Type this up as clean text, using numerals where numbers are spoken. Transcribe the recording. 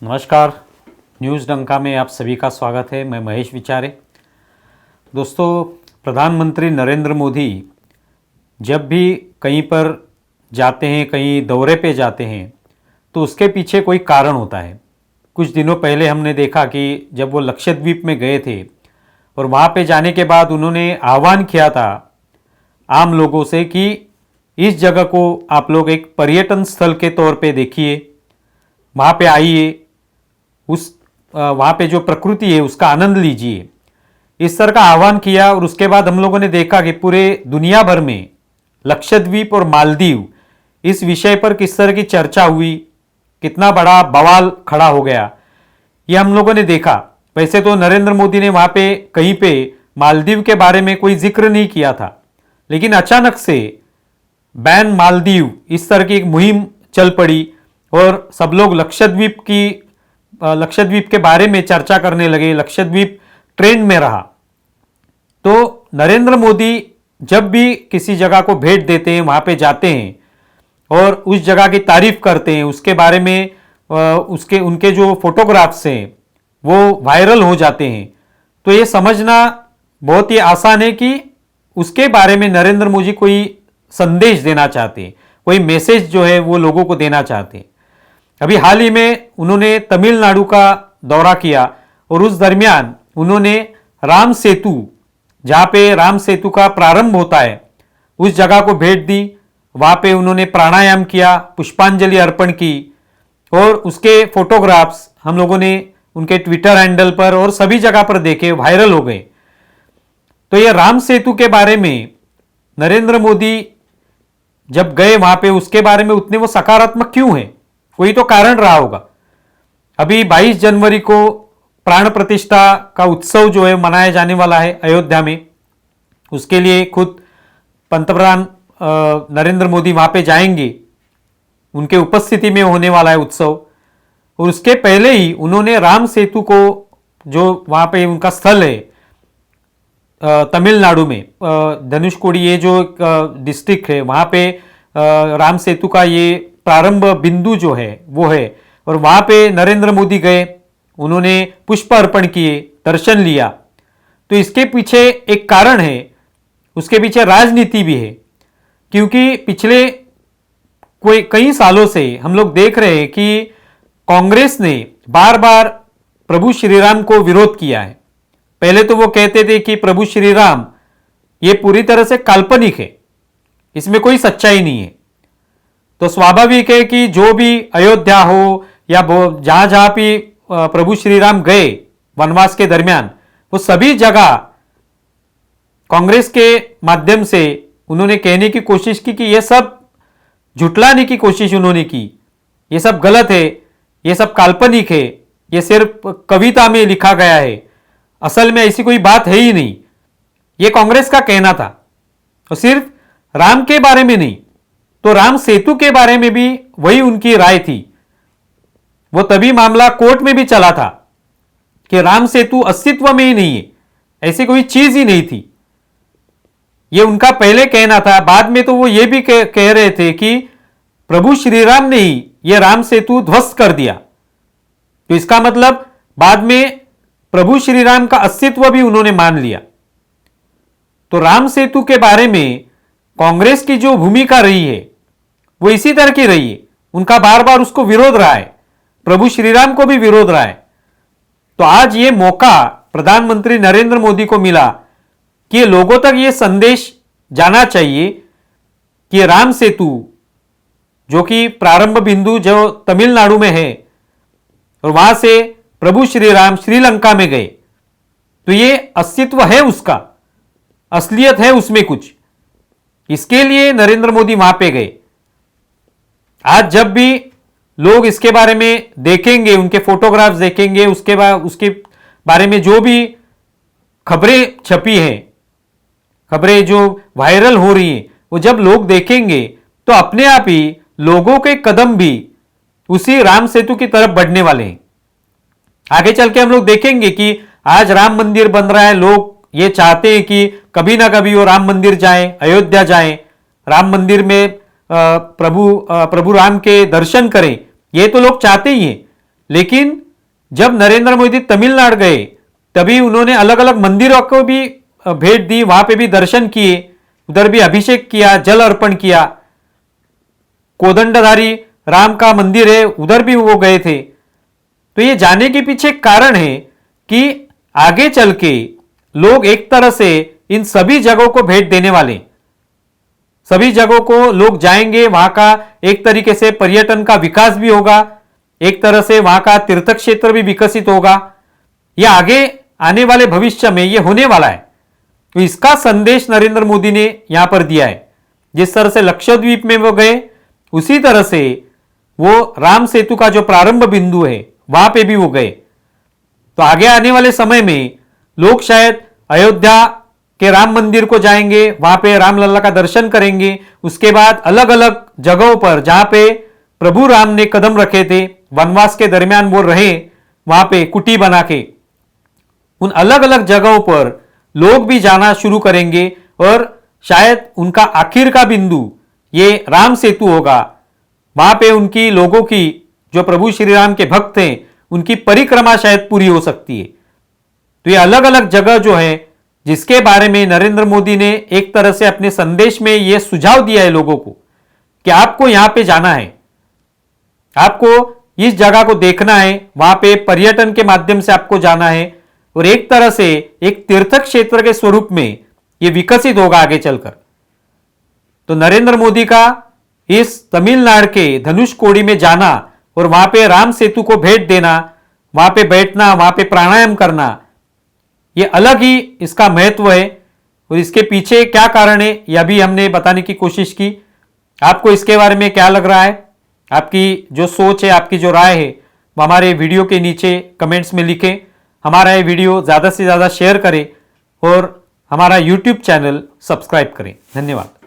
नमस्कार, न्यूज़ डंका में आप सभी का स्वागत है। मैं महेश विचारे। दोस्तों, प्रधानमंत्री नरेंद्र मोदी जब भी कहीं पर जाते हैं, कहीं दौरे पे जाते हैं, तो उसके पीछे कोई कारण होता है। कुछ दिनों पहले हमने देखा कि जब वो लक्षद्वीप में गए थे और वहाँ पे जाने के बाद उन्होंने आह्वान किया था आम लोगों से कि इस जगह को आप लोग एक पर्यटन स्थल के तौर पे देखिए, वहाँ पे आइए, वहाँ पे जो प्रकृति है उसका आनंद लीजिए। इस तरह का आह्वान किया और उसके बाद हम लोगों ने देखा कि पूरे दुनिया भर में लक्षद्वीप और मालदीव इस विषय पर किस तरह की चर्चा हुई, कितना बड़ा बवाल खड़ा हो गया, ये हम लोगों ने देखा। वैसे तो नरेंद्र मोदी ने वहाँ पे कहीं पे मालदीव के बारे में कोई जिक्र नहीं किया था, लेकिन अचानक से बैन मालदीव इस तरह की एक मुहिम चल पड़ी और सब लोग लक्षद्वीप के बारे में चर्चा करने लगे। लक्षद्वीप ट्रेंड में रहा। तो नरेंद्र मोदी जब भी किसी जगह को भेंट देते हैं, वहाँ पे जाते हैं और उस जगह की तारीफ करते हैं, उसके बारे में उनके जो फोटोग्राफ्स हैं वो वायरल हो जाते हैं, तो ये समझना बहुत ही आसान है कि उसके बारे में नरेंद्र मोदी कोई संदेश देना चाहते हैं, कोई मैसेज जो है वो लोगों को देना चाहते हैं। अभी हाल ही में उन्होंने तमिलनाडु का दौरा किया और उस दरमियान उन्होंने राम सेतु, जहाँ पे राम सेतु का प्रारंभ होता है, उस जगह को भेंट दी। वहाँ पे उन्होंने प्राणायाम किया, पुष्पांजलि अर्पण की और उसके फोटोग्राफ्स हम लोगों ने उनके ट्विटर हैंडल पर और सभी जगह पर देखे, वायरल हो गए। तो ये राम सेतु के बारे में नरेंद्र मोदी जब गए वहाँ पे, उसके बारे में उतने वो सकारात्मक क्यों हैं? कोई तो कारण रहा होगा। अभी 22 जनवरी को प्राण प्रतिष्ठा का उत्सव जो है मनाया जाने वाला है अयोध्या में। उसके लिए खुद पंतप्रधान नरेंद्र मोदी वहां पे जाएंगे, उनके उपस्थिति में होने वाला है उत्सव। और उसके पहले ही उन्होंने राम सेतु को, जो वहां पे उनका स्थल है तमिलनाडु में, धनुषकोडी ये जो डिस्ट्रिक्ट है, वहां पे राम सेतु का ये प्रारंभ बिंदु जो है वो है। और वहां पे नरेंद्र मोदी गए, उन्होंने पुष्प अर्पण किए, दर्शन लिया। तो इसके पीछे एक कारण है, उसके पीछे राजनीति भी है। क्योंकि पिछले कई सालों से हम लोग देख रहे हैं कि कांग्रेस ने बार बार प्रभु श्री राम को विरोध किया है। पहले तो वो कहते थे कि प्रभु श्री राम ये पूरी तरह से काल्पनिक है, इसमें कोई सच्चाई नहीं है। तो स्वाभाविक है कि जो भी अयोध्या हो या जहां जहां भी प्रभु श्री राम गए वनवास के दरमियान, वो सभी जगह कांग्रेस के माध्यम से उन्होंने कहने की कोशिश की कि ये सब झुटलाने की कोशिश उन्होंने की, ये सब गलत है, ये सब काल्पनिक है, ये सिर्फ कविता में लिखा गया है, असल में ऐसी कोई बात है ही नहीं। ये कांग्रेस का कहना था। और सिर्फ राम के बारे में नहीं, तो राम सेतु के बारे में भी वही उनकी राय थी। वो तभी मामला कोर्ट में भी चला था कि राम सेतु अस्तित्व में ही नहीं है, ऐसी कोई चीज ही नहीं थी। ये उनका पहले कहना था। बाद में तो वो ये भी कह रहे थे कि प्रभु श्री राम ने ही ये राम सेतु ध्वस्त कर दिया। तो इसका मतलब बाद में प्रभु श्री राम का अस्तित्व भी उन्होंने मान लिया। तो राम सेतु के बारे में कांग्रेस की जो भूमिका रही है वो इसी तरह की रही है। उनका बार बार उसको विरोध रहा है, प्रभु श्री राम को भी विरोध रहा है। तो आज ये मौका प्रधानमंत्री नरेंद्र मोदी को मिला कि लोगों तक ये संदेश जाना चाहिए कि राम सेतु, जो कि प्रारंभ बिंदु जो तमिलनाडु में है, और वहां से प्रभु श्री राम श्रीलंका में गए, तो ये अस्तित्व है, उसका असलियत है उसमें कुछ। इसके लिए नरेंद्र मोदी वहां पे गए। आज जब भी लोग इसके बारे में देखेंगे, उनके फोटोग्राफ्स देखेंगे, उसके बारे में जो भी खबरें छपी हैं, खबरें जो वायरल हो रही हैं, वो जब लोग देखेंगे तो अपने आप ही लोगों के कदम भी उसी राम सेतु की तरफ बढ़ने वाले हैं। आगे चल के हम लोग देखेंगे कि आज राम मंदिर बन रहा है, लोग ये चाहते हैं कि कभी ना कभी वो राम मंदिर जाएं, अयोध्या जाएं, राम मंदिर में प्रभु राम के दर्शन करें, ये तो लोग चाहते ही हैं। लेकिन जब नरेंद्र मोदी तमिलनाडु गए तभी उन्होंने अलग अलग मंदिरों को भी भेंट दी, वहां पे भी दर्शन किए, उधर भी अभिषेक किया, जल अर्पण किया। कोदंडधारी राम का मंदिर है, उधर भी वो गए थे। तो ये जाने के पीछे कारण है कि आगे चल के लोग एक तरह से इन सभी जगहों को भेंट देने वाले, सभी जगहों को लोग जाएंगे, वहां का एक तरीके से पर्यटन का विकास भी होगा, एक तरह से वहां का तीर्थ क्षेत्र भी विकसित होगा। यह आगे आने वाले भविष्य में यह होने वाला है। तो इसका संदेश नरेंद्र मोदी ने यहां पर दिया है। जिस तरह से लक्षद्वीप में वो गए, उसी तरह से वो राम सेतु का जो प्रारंभ बिंदु है वहां पे भी वो गए। तो आगे आने वाले समय में लोग शायद अयोध्या के राम मंदिर को जाएंगे, वहां पे रामलला का दर्शन करेंगे। उसके बाद अलग अलग जगहों पर जहां पे प्रभु राम ने कदम रखे थे, वनवास के दरमियान वो रहे, वहां पे कुटी बना के, उन अलग अलग जगहों पर लोग भी जाना शुरू करेंगे और शायद उनका आखिर का बिंदु ये राम सेतु होगा। वहां पे उनकी लोगों की, जो प्रभु श्री राम के भक्त हैं, उनकी परिक्रमा शायद पूरी हो सकती है। तो ये अलग अलग जगह जो है जिसके बारे में नरेंद्र मोदी ने एक तरह से अपने संदेश में यह सुझाव दिया है लोगों को कि आपको यहां पे जाना है, आपको इस जगह को देखना है, वहां पे पर्यटन के माध्यम से आपको जाना है और एक तरह से एक तीर्थ क्षेत्र के स्वरूप में यह विकसित होगा आगे चलकर। तो नरेंद्र मोदी का इस तमिलनाडु के धनुषकोडी में जाना और वहां पे राम सेतु को भेंट देना, वहां पे बैठना, वहां पे प्राणायाम करना, यह अलग ही इसका महत्व है। और इसके पीछे क्या कारण है यह भी हमने बताने की कोशिश की। आपको इसके बारे में क्या लग रहा है? आपकी जो सोच है, आपकी जो राय है, वो हमारे वीडियो के नीचे कमेंट्स में लिखें। हमारा ये वीडियो ज़्यादा से ज़्यादा शेयर करें और हमारा YouTube चैनल सब्सक्राइब करें। धन्यवाद।